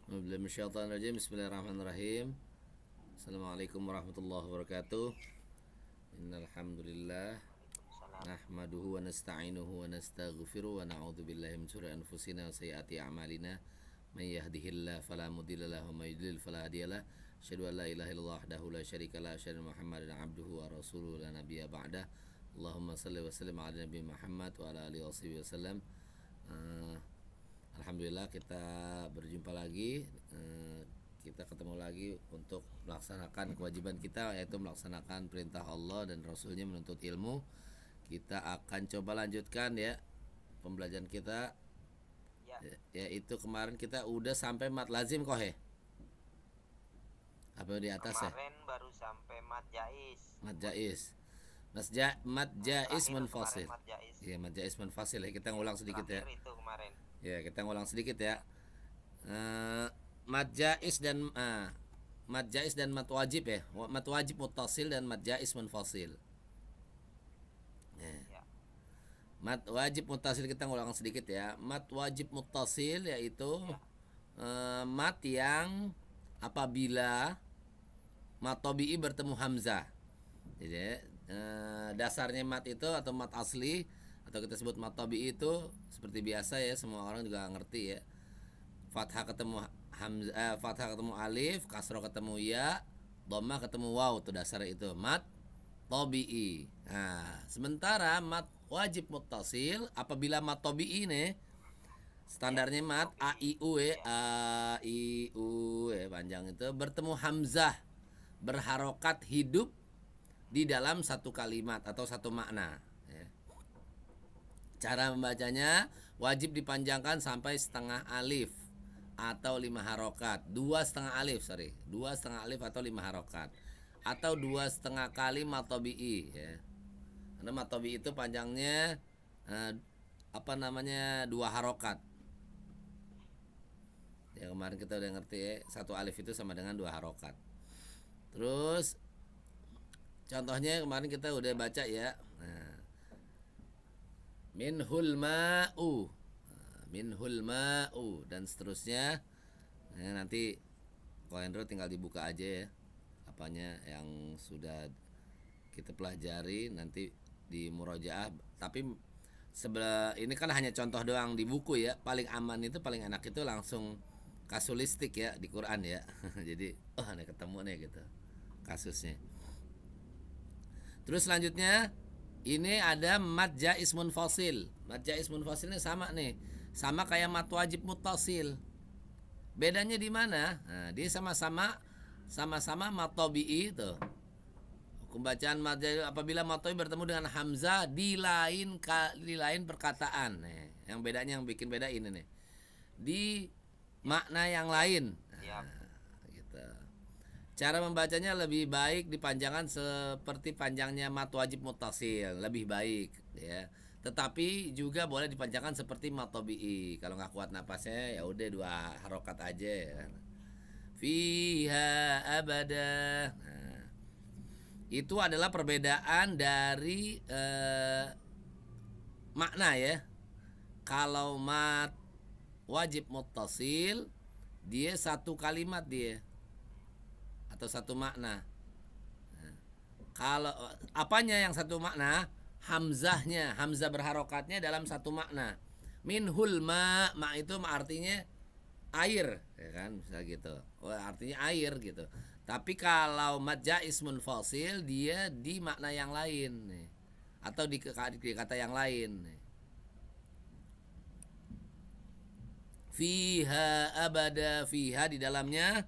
Bismillahirrahmanirrahim. Assalamualaikum warahmatullahi wabarakatuh. Innal hamdalillah Waalaikumsalam. nahmaduhu wa nasta'inuhu wa nastaghfiruh wa na'udzu billahi min shururi anfusina wa sayyiati a'malina. May yahdihillahu fala mudilla lahu wa may yudlil fala hadiyalah. Asyhadu an la ilaha illallah wahdahu la syarika lah, asyhadu anna Muhammadan abduhu wa rasuluhu la nabiyya ba'dah. Allahumma shalli wa sallim ala nabi Muhammad wa ala alihi wasallam. Eh, Alhamdulillah kita berjumpa lagi. Kita ketemu lagi untuk melaksanakan kewajiban kita, yaitu melaksanakan perintah Allah dan Rasulnya menuntut ilmu. Kita akan coba lanjutkan ya pembelajaran kita, Ya, yaitu kemarin kita udah sampai mat lazim kok apa di atas ya, kemarin baru sampai mat jais. mat jais. Mat jais Terakhir kemarin munfasil. mat jais. Ya, mat jais munfasil ya, kita ngulang sedikit ya. Terakhir itu kemarin. Ya, kita ngulang sedikit ya. Eh, Mad jais dan mad jais dan mad wajib ya. Mad wajib muttasil dan mad jais munfasil. Ya. Ya, Mad wajib muttasil kita ngulang sedikit ya. Mad wajib muttasil yaitu ya, mad yang apabila mad tabi'i bertemu hamzah. Jadi dasarnya mad itu atau mad asli atau kita sebut mad tabi'i itu seperti biasa ya, semua orang juga ngerti ya. Fathah ketemu hamzah, fathah ketemu alif, kasroh ketemu ya, dhammah ketemu waw, itu dasarnya itu mad tabi'i. Nah, sementara mad wajib muttasil apabila mad tabi'i nih standarnya mad a i u ya, panjang itu bertemu hamzah berharokat hidup di dalam satu kalimat atau satu makna ya. Cara membacanya wajib dipanjangkan sampai setengah alif atau 5 harokat, 2,5 alif atau 5 harokat, atau 2,5 kali matobi'i ya. Karena matobi'i itu panjangnya eh, 2 harokat. Ya, kemarin kita udah ngerti ya, satu alif itu sama dengan 2 harokat. Terus contohnya kemarin kita udah baca ya. Nah, minhul ma'u, minhul ma'u dan seterusnya. Nah, nanti kalau Android tinggal dibuka aja ya apanya yang sudah kita pelajari nanti di murojaah. Tapi sebelah ini kan hanya contoh doang di buku ya. Paling aman itu, paling enak itu langsung kasulistik ya di Quran ya. Jadi nih ketemu nih gitu kasusnya. Terus selanjutnya ini ada mad jais munfasil. Mad jais munfasil ini sama nih. Sama kayak mad wajib muttasil. Bedanya di mana? Nah, dia sama-sama mad tabi'i itu. Hukum bacaan mad apabila mad tabi'i bertemu dengan hamzah di lain perkataan. Nih, yang bedanya, yang bikin beda ini nih. Di makna yang lain. ya, Nah, gitu. Cara membacanya lebih baik dipanjangkan seperti panjangnya mat wajib muttasil, lebih baik ya. Tetapi juga boleh dipanjangkan seperti mat tabi'i. Kalau nggak kuat napasnya ya udah 2 harokat aja ya. Fiha abada. Nah, itu adalah perbedaan dari makna ya. Kalau mat wajib muttasil dia satu kalimat dia atau satu makna. Kalau apanya yang satu makna? Hamzahnya, hamzah berharokatnya dalam satu makna. Minhul ma itu artinya air, ya kan, bisa gitu. Oh, artinya air gitu. Tapi kalau mad jais munfasil dia di makna yang lain nih. Atau di kata yang lain nih. Fiha abada, fiha di dalamnya,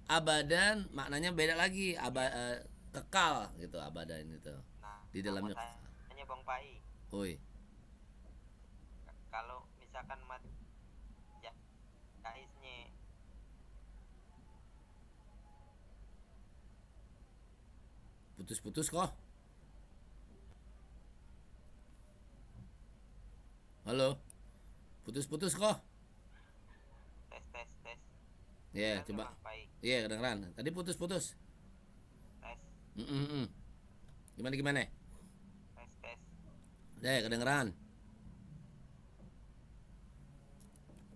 abadan maknanya beda lagi, kekal gitu abadan itu di nah mau dalamnya. tanya Bang Pai, Oi, kalau misalkan mat jaisnya putus-putus kok. Halo, putus-putus kok. tes tes tes, Ya, yeah, dengar nggak coba. Bang Pai? Iya, yeah, kedengeran. Tadi putus-putus. Tes Gimana gimana? tes tes, Ya, yeah, kedengeran.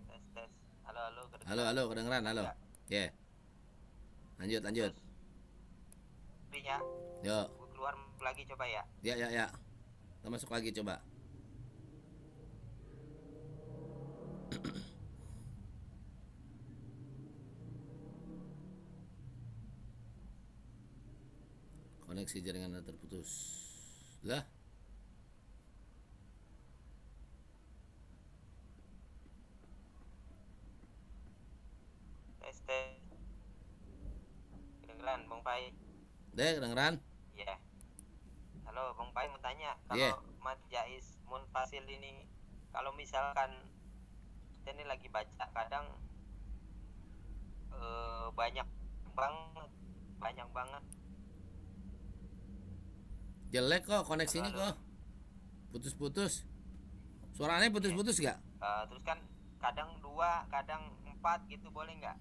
tes tes. Halo halo, Halo, kedengeran, halo. Enggak. Ya, lanjut. Terus ya, Yuk, gue keluar lagi coba ya. ya. Kita masuk lagi coba. Koneksi jaringan Anda terputus. Lah, Tes tes. Kedengeran Bang Pai? deh kedengeran? Ya. Halo Bang Pai, mau tanya Iya. kalau Mat Jais Munfasil ini, kalau misalkan kita ini lagi baca kadang banyak banget. Jelek kok koneksinya Halo. kok. Putus-putus. Suaranya putus-putus gak? Terus kan kadang 2, kadang 4 gitu, boleh nggak?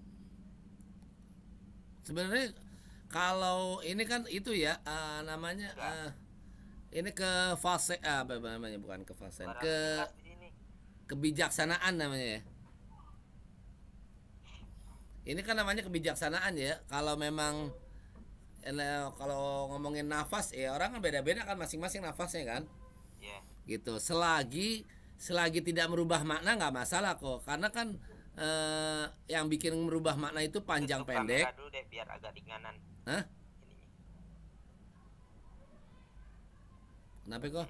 Sebenarnya kalau ini kan itu ya namanya ini ke fase apa namanya, bukan ke fase, Suara ke jelas di sini. kebijaksanaan namanya ya. Ini kan namanya kebijaksanaan ya. Kalau memang kalau ngomongin nafas ya, orang kan beda-beda kan masing-masing nafasnya kan. Iya. Gitu. Selagi tidak merubah makna nggak masalah kok. Karena kan yang bikin merubah makna itu panjang Tutup pendek. kamera dulu deh biar agak ringanan Hah? ininya. Kenapa kok?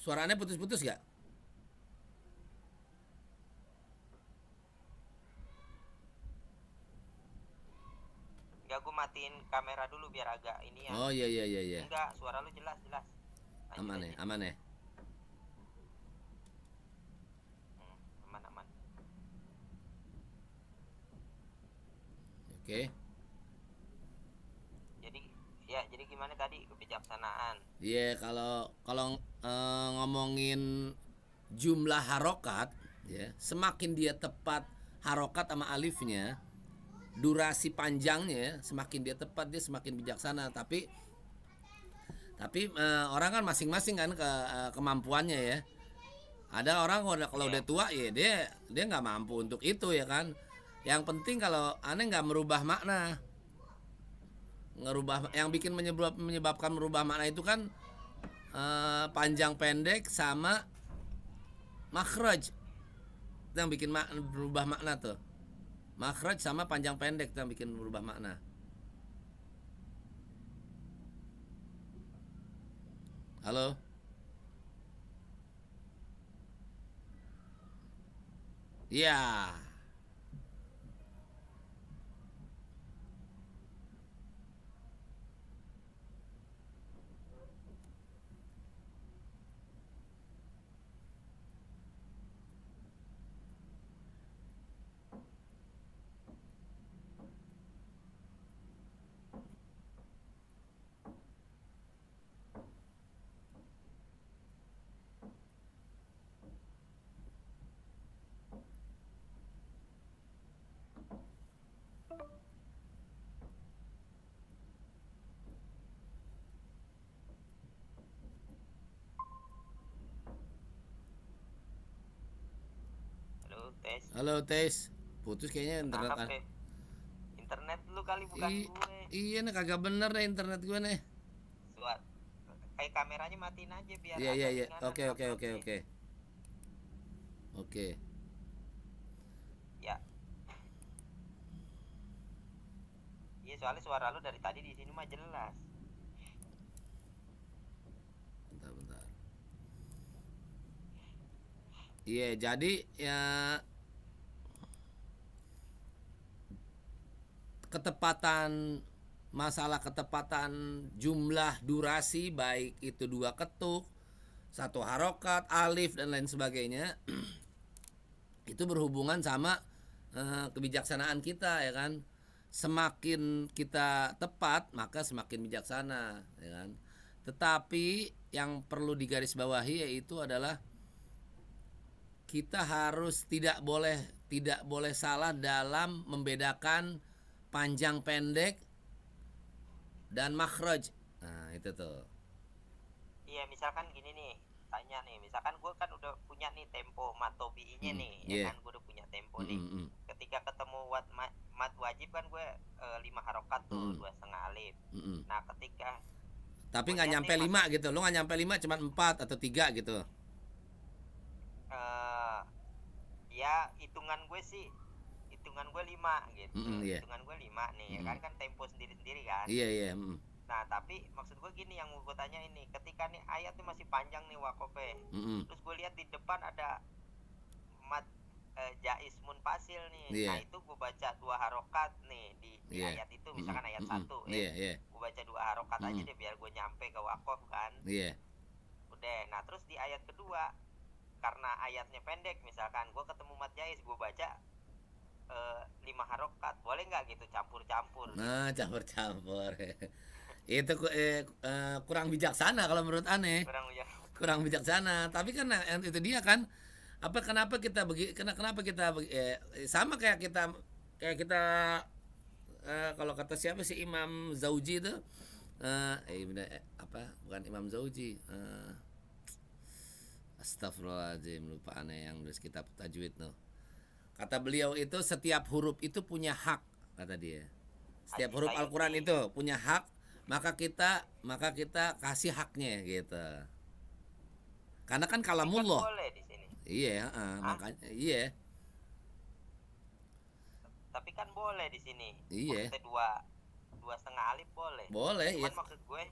Suaranya putus-putus gak? Enggak, gue matiin kamera dulu biar agak ini ya. Oh iya. Enggak, suara lu jelas. Lanjut Aman aja. ya, aman ya. Aman. Oke. Jadi gimana tadi kebijaksanaan? Iya, kalau ngomongin jumlah harokat ya, semakin dia tepat harokat sama alifnya, durasi panjangnya semakin dia tepat, dia semakin bijaksana. Tapi orang kan masing-masing kan kemampuannya ya. Ada orang kalau udah tua ya dia nggak mampu untuk itu ya kan. Yang penting kalau aneh nggak merubah makna. Yang bikin menyebabkan merubah makna itu kan panjang pendek sama makhraj. Itu yang bikin berubah makna tuh. Makhraj sama panjang pendek itu yang bikin berubah makna. Halo? Iya. Tes. Halo tes. Putus kayaknya internet. Tangkap deh. Internet lu kali bukan gue. Iya nih kagak bener deh internet gue nih. Kayak kameranya matiin aja biar Iya. ringanan Oke. uploadnya. Oke. Ya. Iya, soalnya suara lu dari tadi di sini mah jelas. Bentar. Iya, jadi ya masalah ketepatan jumlah durasi, baik itu 2 ketuk, 1 harokat, alif dan lain sebagainya, itu berhubungan sama kebijaksanaan kita ya kan. Semakin kita tepat maka semakin bijaksana ya kan. Tetapi yang perlu digarisbawahi yaitu adalah kita harus tidak boleh salah dalam membedakan panjang pendek dan makhraj. Nah, itu tuh. Iya, misalkan gini nih. tanya nih, misalkan gue kan udah punya nih tempo matobi'inya nih, ya Iya. kan, gue udah punya tempo nih. Mm. Ketika ketemu mat wajib kan gue 5 harokat tuh, Mm. 2,5 alif. Mm. Nah ketika Tapi gue nggak lihat nyampe nih 5 gitu. Lu nggak nyampe 5, cuma 4 atau 3 gitu. ya hitungan gue sih, hitungan gue 5 gitu, Iya. hitungan gue 5 nih, ya kan, tempo sendiri-sendiri kan. Iya, iya. Nah tapi maksud gue gini, yang gue tanya ini, ketika nih ayatnya masih panjang nih wakofnya, terus gue lihat di depan ada mat jais munfasil nih. Iya. Nah itu gue baca 2 harokat nih di ayat itu, misalkan ayat 1 Iya. gue baca 2 harokat aja deh biar gue nyampe ke wakof kan. Iya. Udah, nah terus di ayat kedua, karena ayatnya pendek, misalkan gue ketemu mat jais, gue baca 5 harokat, boleh nggak gitu campur-campur? Nah, campur-campur. Itu kurang bijaksana kalau menurut aneh. Kurang bijaksana. Tapi kan itu dia kan, kenapa kita sama kayak kita kalau kata siapa sih, Imam Zauji itu bukan Imam Zauji, astagfirullahaladzim, lupa aneh yang nulis kitab tajwid no. Kata beliau itu setiap huruf itu punya hak, kata dia. Setiap huruf Al-Quran itu punya hak, maka kita kasih haknya gitu. Karena kan kalamullah. Boleh di sini. Iya, makanya iya. Tapi kan boleh di sini. Iya. Maksudnya 2,5 alif boleh. Boleh. Cuman ya. maksud gue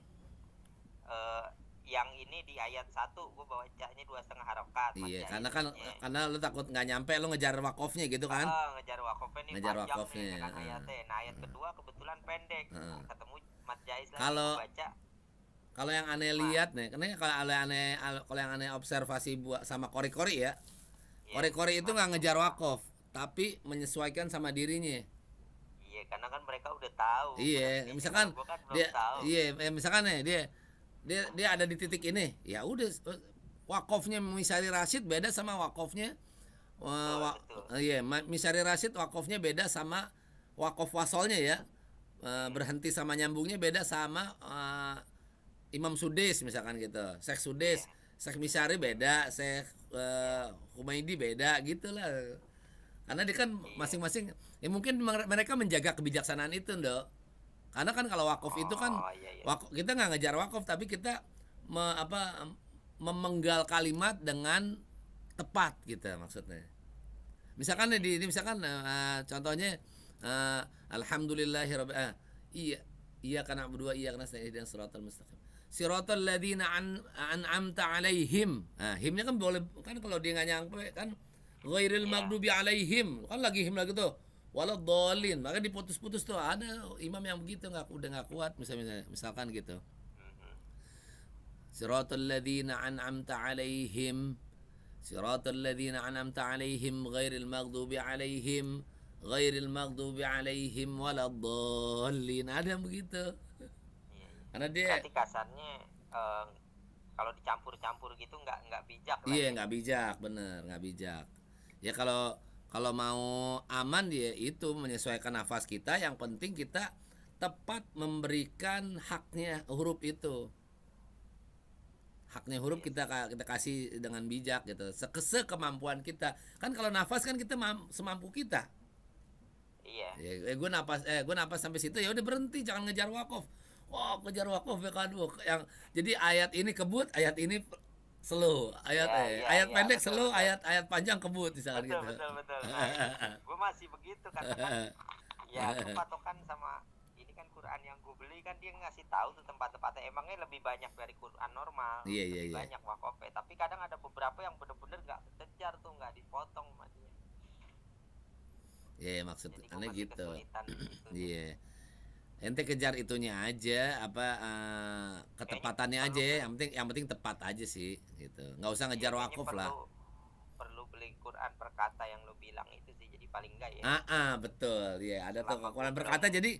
yang ini di ayat 1 gue bacanya 2,5 harokat. Iya, karena lu takut nggak nyampe, lu ngejar wakofnya gitu kan? Ngejar wakofnya nih, ngejar panjang wakofnya. Nih kan ayatnya. Nah ayat kedua kebetulan pendek. Ketemu mat jais lagi, Kalau baca. Kalau yang aneh lihat nih, karena kalau yang aneh observasi buat sama kori-kori ya. Kori-kori itu nggak ngejar wakof, tapi menyesuaikan sama dirinya. Iya, karena kan mereka udah tahu. Iya, misalkan kan dia tahu. Iya, misalkan nih dia ada di titik ini, ya udah wakofnya Misari Rashid beda sama wakofnya iya, Misari Rashid wakofnya beda sama wakof wasolnya ya. Berhenti sama nyambungnya beda sama Imam Sudais misalkan gitu. Syekh Sudais, Syekh Misari beda, Syekh Humaidi beda gitulah. Karena dia kan masing-masing ya mungkin mereka menjaga kebijaksanaan itu, Ndok. Karena kan kalau wakaf itu kan kita nggak ngejar wakaf, tapi kita memenggal kalimat dengan tepat gitu maksudnya. Misalkan contohnya alhamdulillahirabbil iya karena berdua iya karena ihdinas siratal mustaqim. Siratal ladzina an'amta alaihim. Nah, himnya kan boleh kan, kalau dia nggak nyampe kan ghairil maghdubi alaihim. Kan lagi him lagi tuh. Waladhdallin. Maka diputus-putus tuh. Ada imam yang begitu udah nggak kuat misalkan gitu. Siratal ladzina an'amta alaihim. Siratal ladzina an'amta alaihim ghairil maghdubi alaihim waladhdallin. Ada yang begitu. Karena dia berarti kasarnya kalau dicampur-campur gitu nggak bijak lah. Iya, nggak bijak, bener, nggak bijak. Ya kalau mau aman dia itu menyesuaikan nafas kita, yang penting kita tepat memberikan haknya huruf itu. Haknya huruf kita kasih dengan bijak gitu, sekemampuan kita. Kan kalau nafas kan kita semampu kita. Iya. Ya, gue napas sampai situ, ya udah berhenti, jangan ngejar wakof. Kejar wakof yang jadi ayat ini kebut, ayat ini slow, ayat pendek slow, ayat panjang kebut misalkan gitu. Betul. Nah, gue masih begitu karena ya gue patokan sama ini kan Quran yang gue beli kan, dia ngasih tahu tuh tempat-tempatnya, emangnya lebih banyak dari Quran normal. Iya. Banyak wakofnya, tapi kadang ada beberapa yang bener-bener nggak kejar tuh, nggak dipotong sama dia. Iya, maksud aneh gitu. Iya. Ente kejar itunya aja, ketepatannya aja, yang penting tepat aja sih gitu. Nggak usah ngejar wakuf lah. Perlu beli Quran per kata yang lo bilang itu sih, jadi paling enggak ya. Betul. Ya, ada tuh Quran per kata. Jadi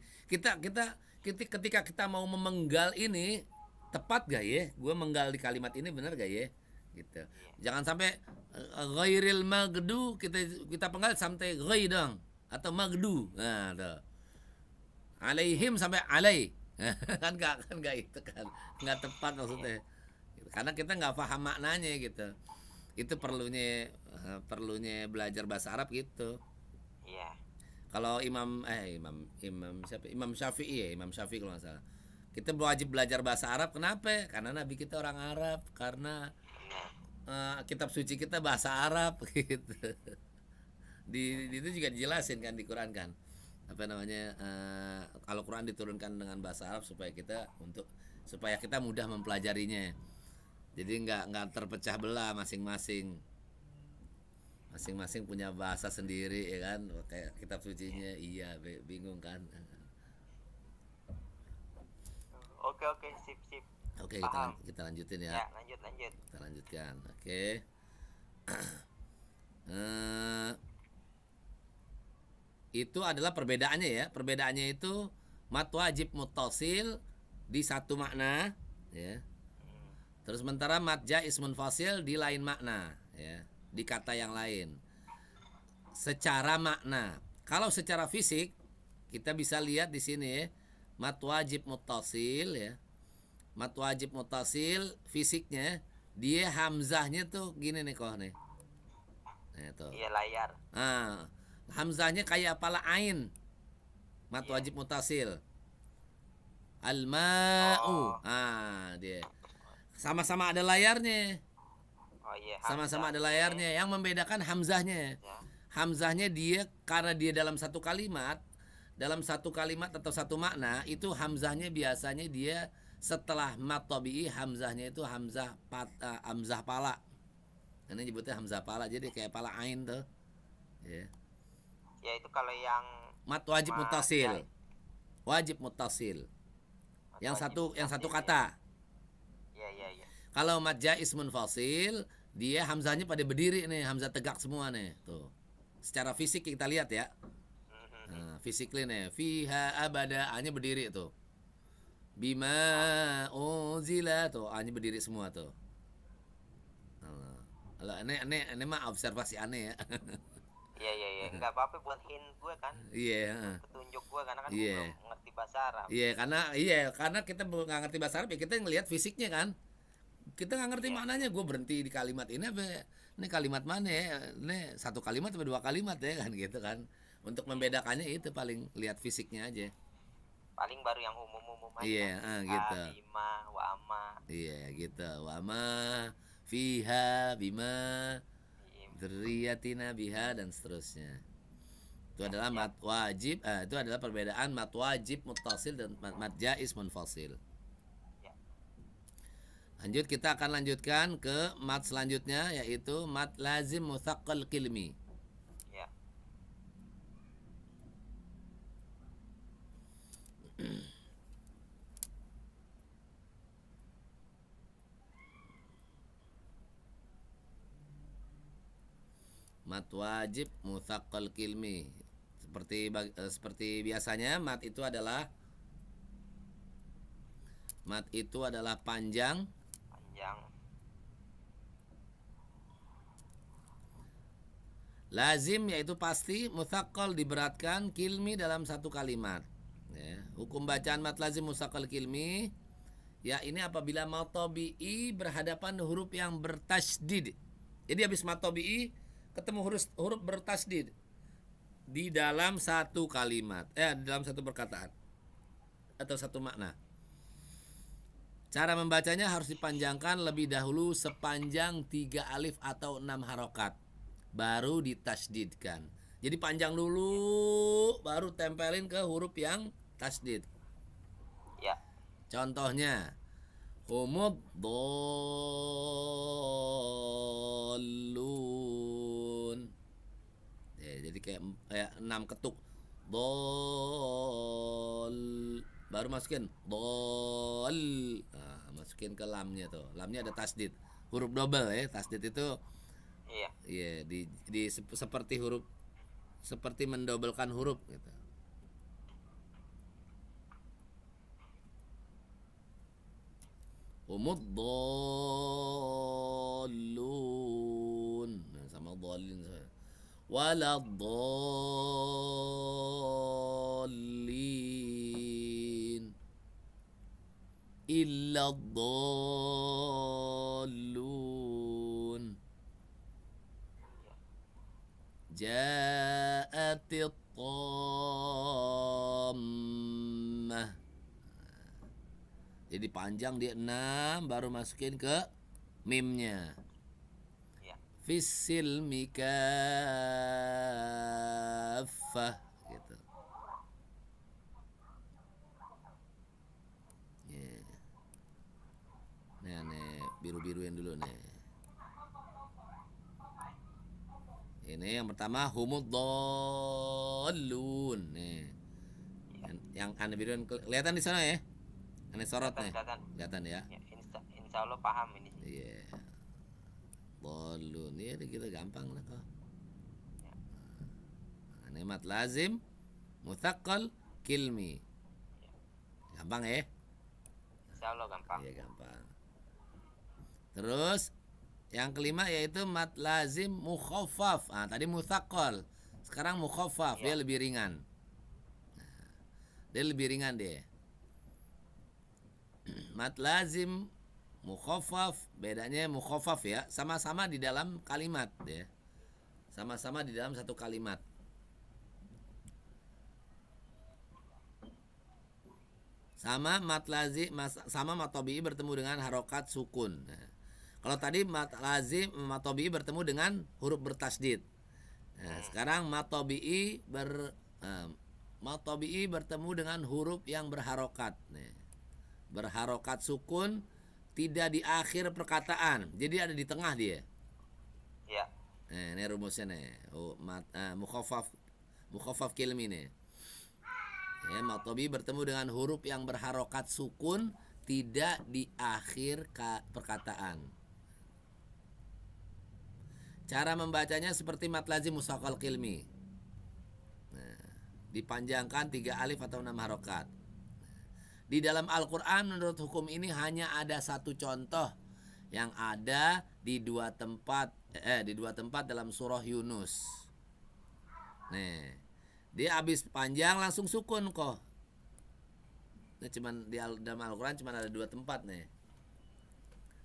ketika kita mau memenggal ini tepat gak ya? Gue menggal di kalimat ini benar gak ya? Gitu. Jangan sampai ghairil maghdu kita penggal sampai ghai dong atau maghdu. Nah, tuh. Alaihim sampai alai. kan enggak itu kan enggak tepat maksudnya. karena kita nggak paham maknanya gitu. Itu perlunya belajar bahasa Arab gitu. Iya. Kalau Imam siapa? Imam Syafi'i ya, Imam Syafi'i kalau nggak salah. Kita wajib belajar bahasa Arab. Kenapa? Karena Nabi kita orang Arab. Karena kitab suci kita bahasa Arab gitu. Di itu juga dijelasin kan di Quran kan. Apa namanya? Kalau Quran diturunkan dengan bahasa Arab supaya kita mudah mempelajarinya. Jadi nggak terpecah belah masing-masing. Masing-masing punya bahasa sendiri ya kan, kayak kitab sucinya. Iya, bingung kan. Oke, sip. Oke, Paham. kita lanjutin ya. Ya, lanjut. Kita lanjutkan. Oke. Itu adalah perbedaannya ya. Perbedaannya itu mat wajib muttasil di satu makna ya. Terus sementara mat jaiz munfasil di lain makna ya, di kata yang lain. Secara makna. Kalau secara fisik kita bisa lihat di sini ya, mat wajib muttasil ya. Mat wajib muttasil fisiknya dia hamzahnya tuh gini nih kok nih. Nah, tuh. Iya, layar. Hamzahnya kayak pala ain. Mat wajib muttasil. Al-ma'u. Dia. Sama-sama ada layarnya. Oh iya. Sama-sama ada layarnya. Yang membedakan hamzahnya. Ya. Hamzahnya dia karena dia dalam satu kalimat atau satu makna, itu hamzahnya biasanya dia setelah mat tabi'i, hamzahnya itu hamzah pala. Ini nyebutnya hamzah pala, jadi kayak pala ain tuh. Ya. Ya itu kalau yang Mat wajib muttasil. Wajib muttasil. Yang satu kata. Iya. Kalau mat jaiz munfasil, dia hamzahnya pada berdiri nih, hamzah tegak semua nih, tuh. Secara fisik kita lihat ya. Physically nih, fiha abada, A-nya berdiri tuh. Bima unzila tuh, A-nya berdiri semua tuh. Kalau ini mah observasi aneh ya. Iya. Enggak apa-apa buat hint gue kan. Iya. Petunjuk gue karena kan gue belum ngerti bahasa Arab. Karena kita belum nggak ngerti bahasa Arab ya, kita ngelihat fisiknya kan. Kita nggak ngerti maknanya, gue berhenti di kalimat ini apa? Ini kalimat mana ya? Ini satu kalimat atau dua kalimat ya kan gitu kan. Untuk membedakannya itu paling lihat fisiknya aja. Paling baru yang umum-umum aja. Iya, gitu. Bima, wama. Iya, gitu. Wama, fiha, bima, dzurriyyatina biha dan seterusnya. Itu adalah mat wajib, itu adalah perbedaan mat wajib muttasil dan mat jaiz munfasil. Lanjut, kita akan lanjutkan ke mat selanjutnya, yaitu mat lazim mutsaqqal kilmi. Ya. Mat wajib mutsaqqal kilmi. Seperti biasanya mat itu adalah panjang. Lazim yaitu pasti, mutsaqqal diberatkan, kilmi dalam satu kalimat. Ya. Hukum bacaan mat lazim mutsaqqal kilmi, ya ini apabila mat tabi'i berhadapan huruf yang bertasydid. Jadi habis mat tabi'i ketemu huruf bertasydid di dalam satu kalimat, dalam satu perkataan atau satu makna. Cara membacanya harus dipanjangkan lebih dahulu sepanjang 3 alif atau 6 harokat, baru ditasydidkan. Jadi panjang dulu, baru tempelin ke huruf yang tasydid. Ya. Contohnya, humud dallun. Ya, jadi kayak 6 ketuk. Dol, baru masukin dol. Masukin ke lamnya tuh. Lamnya ada tasydid. Huruf double ya, tasydid itu. Iya, di seperti mendobelkan huruf gitu. Humud dallun. Sama dallin saya. Waladdallin illa Ja'atit tammah. Jadi panjang dia 6 baru masukin ke mimnya. Ya. Fisil mikafah gitu. Yeah. Nih biru-biruin dulu nih. Ini yang pertama humuddallun nih. Yang aneh biruan kelihatan di sana ya. Aneh sorot nih. Kelihatan ya. Ya, insya Allah paham ini. Iya. Yeah. Dallun. Ya kita gampang lah kok. Ya. Ini mat lazim mutsaqqal kilmi. Gampang ya? Insya Allah gampang. Iya gampang. Terus yang kelima yaitu mat lazim mukhaffaf. Tadi mutsaqqal. Sekarang mukhaffaf, dia lebih ringan. Dia lebih ringan dia. Mat lazim mukhaffaf, bedanya mukhaffaf ya, sama-sama di dalam kalimat ya. Sama-sama di dalam satu kalimat. Sama mat lazim sama mat tabi'i bertemu dengan harokat sukun. Nah, kalau tadi mat lazim mat tabi'i bertemu dengan huruf bertasdid. Nah, sekarang mat tabi'i bertemu dengan huruf yang berharokat. Nah, berharokat sukun, tidak di akhir perkataan, jadi ada di tengah dia. Ya. Nah, ini rumusnya nih. Mukhaffaf kilmi nih. Ya, mat tabi'i bertemu dengan huruf yang berharokat sukun, tidak di akhir perkataan. Cara membacanya seperti mat lazim mutsaqqal kilmi. Nah, dipanjangkan 3 alif atau 6 harokat. Di dalam Al-Quran menurut hukum ini hanya ada satu contoh yang ada di dua tempat dalam surah Yunus. Nih, dia habis panjang langsung sukun kok. Ini cuman di dalam Al-Quran cuman ada 2 tempat nih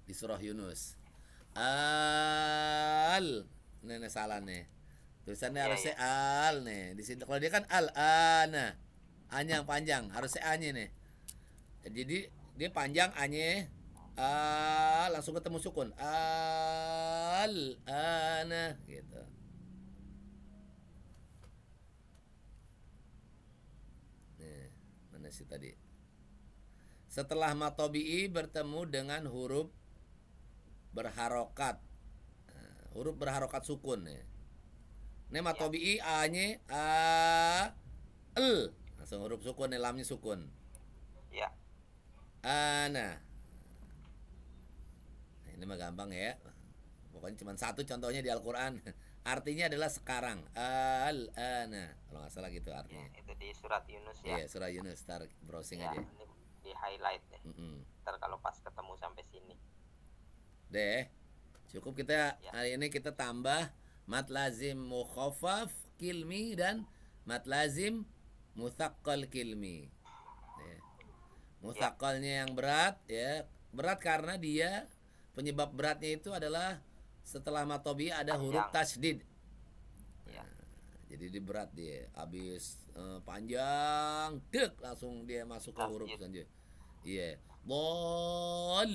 di surah Yunus. Nih salah nih. Tulisannya harusnya al nih. Di sini kalau dia kan al-ana. A-nya yang panjang, harusnya A-nya nih. Jadi dia panjang A-nya, langsung ketemu sukun. Al-ana gitu. Nih, mana sih tadi? Setelah mat tabi'i bertemu dengan huruf berharokat. Huruf berharokat sukun ya. Ini mat tabi'i A-nya L. Langsung huruf sukun, lamnya sukun. Ya. Ana. Nah, ini mah gampang ya. Pokoknya cuma satu contohnya di Al-Quran. Artinya adalah sekarang. Al-ana. Kalau nggak salah gitu artinya. Ya, itu di surat Yunus ya. Iya, surah Yunus. Ntar browsing ya, aja. Ini di highlight ya. Ntar kalau pas ketemu sampai sini. Deh. Cukup kita hari ini kita tambah mat lazim mukhaffaf kilmi dan mat lazim mutsaqqal kilmi. Mutsaqqalnya yang berat ya, berat karena dia penyebab beratnya itu adalah setelah mat tabi'i ada huruf tasydid. Nah, jadi dia berat dia, habis panjang dek langsung dia masuk ke huruf selanjutnya. Iya. Dal,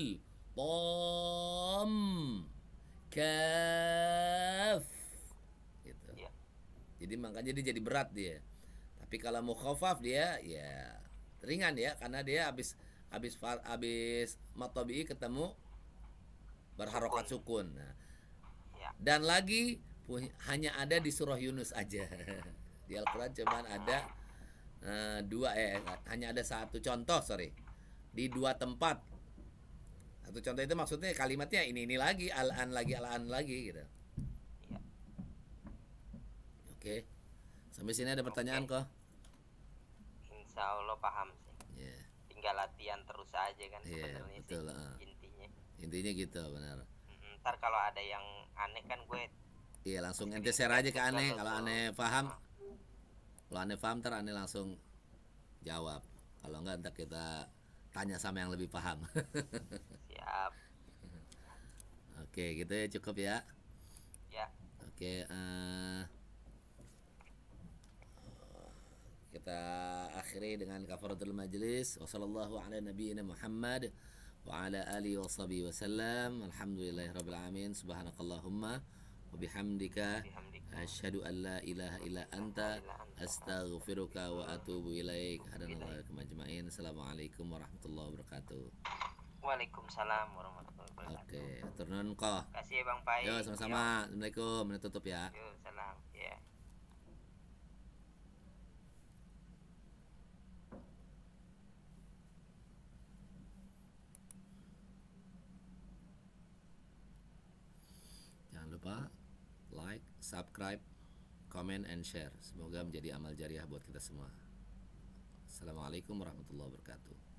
tom, kaf gitu. Jadi makanya dia jadi berat dia. Tapi kalau mukhaffaf dia ya ringan ya, karena dia habis mat tabi'i ketemu berharokat sukun. Nah, dan lagi hanya ada di surah Yunus aja. Di Al-Quran cuman ada hanya ada satu contoh di 2 tempat. Satu contoh itu maksudnya kalimatnya ini lagi al-an lagi gitu. Oke. Sampai sini ada pertanyaan kok? Insya Allah paham sih. Tinggal latihan terus aja kan sebenarnya betul, sih intinya. Intinya gitu benar. Ntar kalau ada yang aneh kan gue langsung ente share aja ke aneh. Kalau aneh paham, ntar aneh langsung jawab. Kalau enggak ntar kita tanya sama yang lebih paham. Siap. Oke, gitu ya, cukup ya. Ya. Oke, kita akhiri dengan kafaratul majlis. Wassallallahu ala nabiyyina Muhammad wa ala alihi washabihi wasallam. Alhamdulillahirabbil alamin. Subhanakallahumma wa bihamdika asyhadu an la ilaha illa anta astaghfiruka wa atubu ilaik. Hadanallahu ajma'in. Assalamualaikum warahmatullahi wabarakatuh. Waalaikumsalam warahmatullahi wabarakatuh. Oke, atur nuhun koh. Kasih ya Bang Pai. Yo, sama-sama. Assalamualaikum. Ini tutup ya. Yo, salam. Ya. Jangan lupa like, subscribe, comment, and share. Semoga menjadi amal jariah buat kita semua. Assalamualaikum warahmatullahi wabarakatuh.